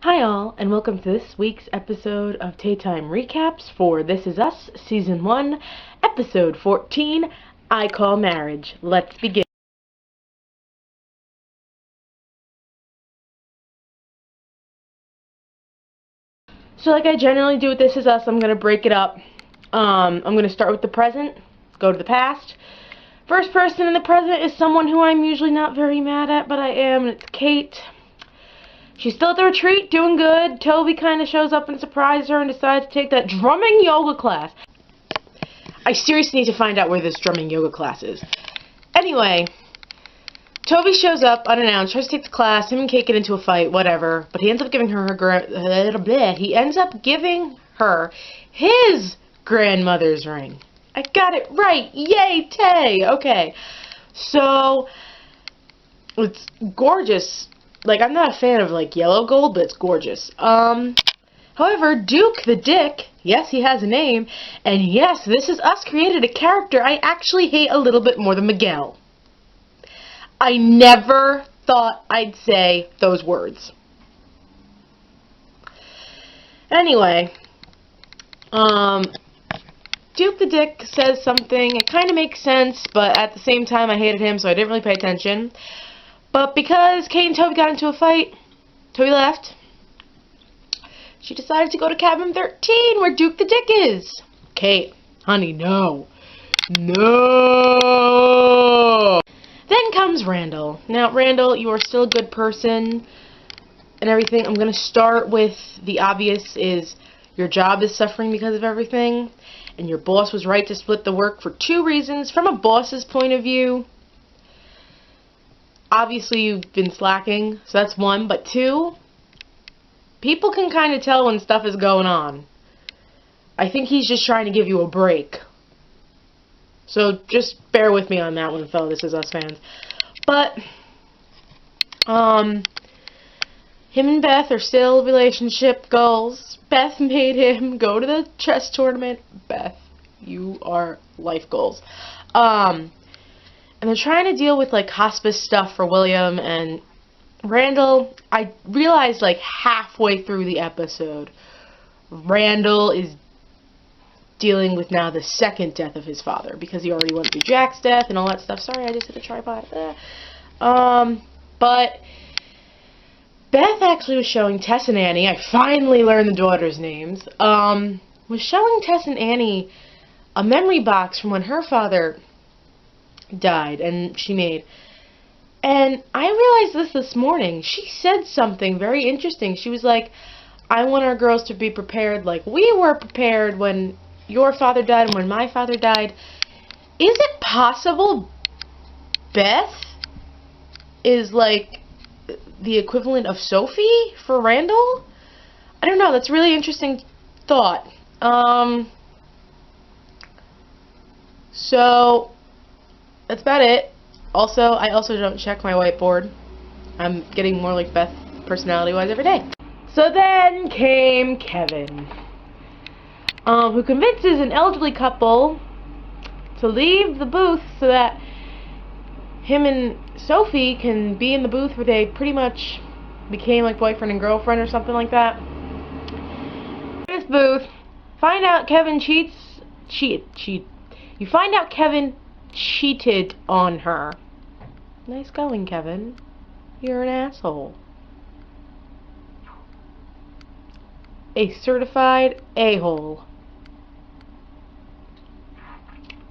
Hi all, and welcome to this week's episode of Tay Time Recaps for This Is Us, Season 1, Episode 14, I Call Marriage. Let's begin. So like I generally do with This Is Us, I'm going to break it up. I'm going to start with the present, go to the past. First person in the present is someone who I'm usually not very mad at, but I am, and it's Kate. She's still at the retreat, doing good. Toby kind of shows up and surprises her and decides to take that drumming yoga class. I seriously need to find out where this drumming yoga class is. Anyway, Toby shows up unannounced, tries to take the class, him and Kate get into a fight, whatever, but he ends up giving her his grandmother's ring. I got it right! Yay, Tay! Okay, so it's gorgeous. Like, I'm not a fan of, like, yellow gold, but it's gorgeous. However, Duke the Dick, yes, he has a name, and yes, This Is Us created a character I actually hate a little bit more than Miguel. I never thought I'd say those words. Anyway, Duke the Dick says something, it kind of makes sense, but at the same time I hated him, so I didn't really pay attention. But because Kate and Toby got into a fight, Toby left. She decided to go to cabin 13 where Duke the Dick is. Kate, honey, no. No! Then comes Randall. Now, Randall, you are still a good person and everything. I'm going to start with the obvious is your job is suffering because of everything. And your boss was right to split the work for two reasons. From a boss's point of view, obviously you've been slacking, so that's one. But two, people can kind of tell when stuff is going on. I think he's just trying to give you a break. So just bear with me on that one, fellow This Is Us fans. But, him and Beth are still relationship goals. Beth made him go to the chess tournament. Beth, you are life goals. And they're trying to deal with, like, hospice stuff for William and Randall. I realized, like, halfway through the episode, Randall is dealing with now the second death of his father, because he already went through Jack's death and all that stuff. Sorry, I just hit a tripod. But Beth actually was showing Tess and Annie, I finally learned the daughters' names, was showing Tess and Annie a memory box from when her father died, and she made. And I realized this morning. She said something very interesting. She was like, I want our girls to be prepared like we were prepared when your father died and when my father died. Is it possible Beth is like the equivalent of Sophie for Randall? I don't know. That's a really interesting thought. So that's about it. Also, I also don't check my whiteboard. I'm getting more like Beth personality-wise every day. So then came Kevin, who convinces an elderly couple to leave the booth so that him and Sophie can be in the booth where they pretty much became like boyfriend and girlfriend or something like that. In this booth, find out Kevin You find out Kevin cheated on her. Nice going, Kevin. You're an asshole. A certified a-hole.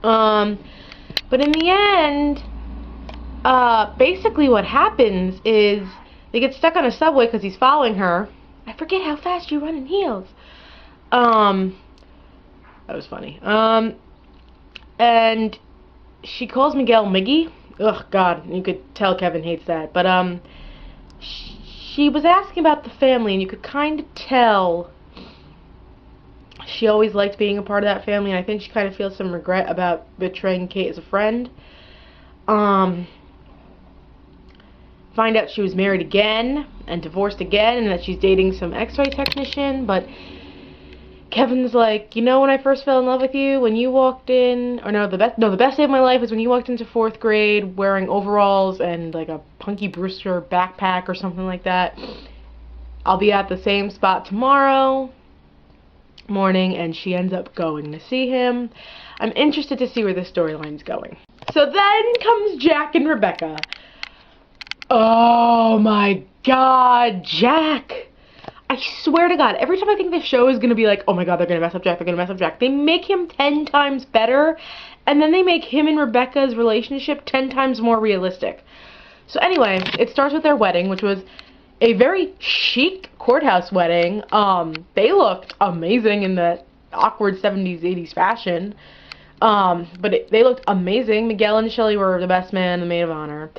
But in the end, basically what happens is they get stuck on a subway because he's following her. I forget how fast you run in heels. That was funny. And she calls Miguel Miggy. Ugh, God, you could tell Kevin hates that. But, she was asking about the family, and you could kind of tell she always liked being a part of that family, and I think she kind of feels some regret about betraying Kate as a friend. Find out she was married again, and divorced again, and that she's dating some x-ray technician, but Kevin's like, you know, when I first fell in love with you, when you walked in, or the best day of my life was when you walked into 4th grade wearing overalls and like a Punky Brewster backpack or something like that. I'll be at the same spot tomorrow morning, and she ends up going to see him. I'm interested to see where this storyline's going. So then comes Jack and Rebecca. Oh my god, Jack! I swear to God, every time I think this show is gonna be like, oh my god, they're gonna mess up Jack, they're gonna mess up Jack, they make him 10 times better, and then they make him and Rebecca's relationship 10 times more realistic. So anyway, it starts with their wedding, which was a very chic courthouse wedding. They looked amazing in the awkward 70s, 80s fashion. They looked amazing. Miguel and Shelley were the best man and the maid of honor.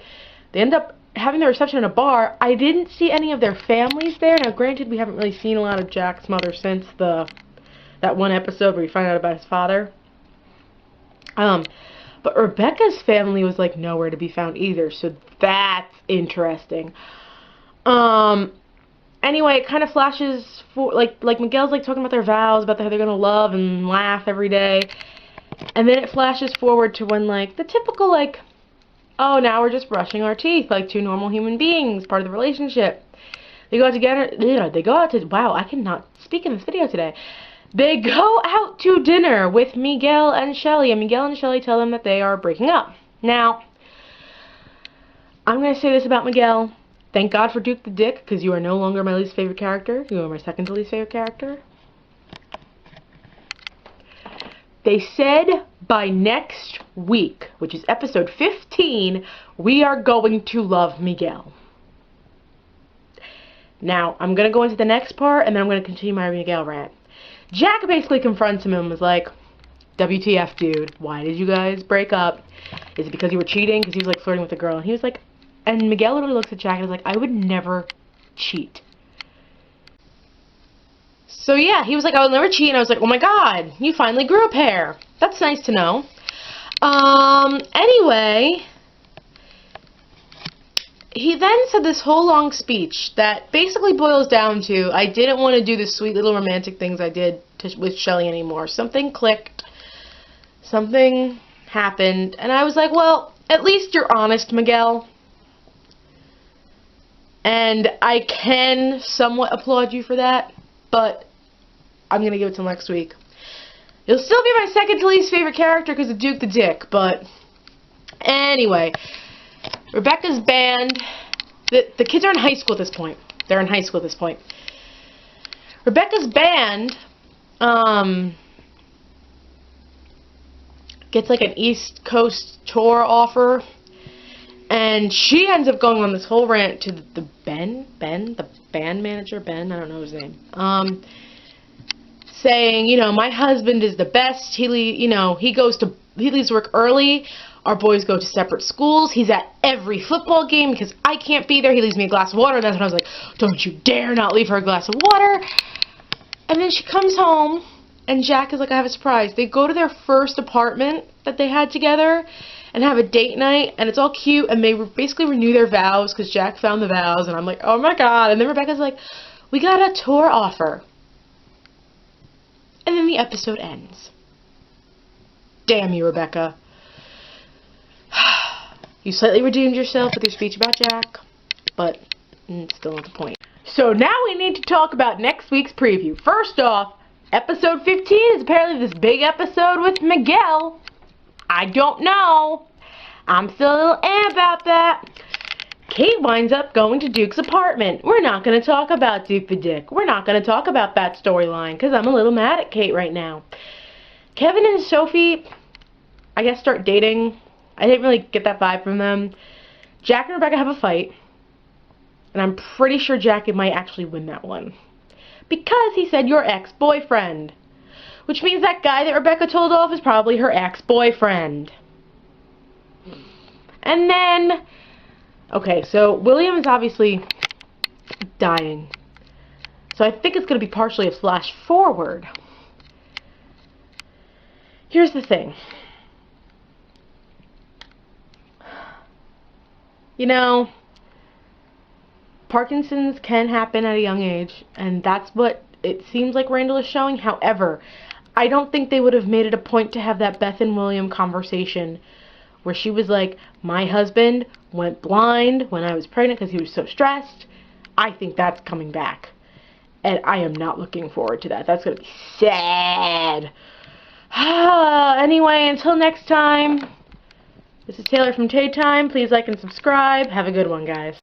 They end up having the reception in a bar. I didn't see any of their families there. Now, granted, we haven't really seen a lot of Jack's mother since that one episode where we find out about his father. But Rebecca's family was, like, nowhere to be found either, so that's interesting. Anyway, it kind of flashes for, like Miguel's, like, talking about their vows, about how they're gonna love and laugh every day. And then it flashes forward to when, like, the typical, like, oh, now we're just brushing our teeth like two normal human beings, part of the relationship. They go out together, wow, I cannot speak in this video today. They go out to dinner with Miguel and Shelley, and Miguel and Shelley tell them that they are breaking up. Now, I'm going to say this about Miguel. Thank God for Duke the Dick, because you are no longer my least favorite character. You are my second to least favorite character. They said by next week, which is episode 15, we are going to love Miguel. Now, I'm going to go into the next part, and then I'm going to continue my Miguel rant. Jack basically confronts him and was like, WTF, dude, why did you guys break up? Is it because you were cheating? Because he was, like, flirting with a girl. And he was like, and Miguel literally looks at Jack and is like, I would never cheat. So, yeah, he was like, I would never cheat. And I was like, oh, my God, you finally grew a pair. That's nice to know. Anyway, he then said this whole long speech that basically boils down to, I didn't want to do the sweet little romantic things I did with Shelley anymore. Something clicked. Something happened. And I was like, well, at least you're honest, Miguel. And I can somewhat applaud you for that, but I'm going to give it till next week. You'll still be my second to least favorite character because of Duke the Dick, but anyway, Rebecca's band, the kids are in high school at this point. They're in high school at this point. Rebecca's band gets like an East Coast tour offer, and she ends up going on this whole rant to the band manager, Ben, I don't know his name, saying, you know, my husband is the best. He leaves work early. Our boys go to separate schools. He's at every football game because I can't be there. He leaves me a glass of water. And that's when I was like, don't you dare not leave her a glass of water. And then she comes home, and Jack is like, I have a surprise. They go to their first apartment that they had together and have a date night, and it's all cute, and they basically renew their vows because Jack found the vows, and I'm like, oh my God. And then Rebecca's like, we got a tour offer. And then the episode ends. Damn you, Rebecca. You slightly redeemed yourself with your speech about Jack, but still not the point. So now we need to talk about next week's preview. First off, episode 15 is apparently this big episode with Miguel. I don't know. I'm still a little about that. Kate winds up going to Duke's apartment. We're not going to talk about Duke the Dick. We're not going to talk about that storyline because I'm a little mad at Kate right now. Kevin and Sophie, I guess, start dating. I didn't really get that vibe from them. Jack and Rebecca have a fight, and I'm pretty sure Jack might actually win that one because he said your ex-boyfriend, which means that guy that Rebecca told off is probably her ex-boyfriend. And then, okay, so William is obviously dying, so I think it's going to be partially a flash forward. Here's the thing. You know, Parkinson's can happen at a young age, and that's what it seems like Randall is showing. However, I don't think they would have made it a point to have that Beth and William conversation where she was like, my husband went blind when I was pregnant because he was so stressed. I think that's coming back. And I am not looking forward to that. That's going to be sad. Anyway, until next time, this is Taylor from Tay Time. Please like and subscribe. Have a good one, guys.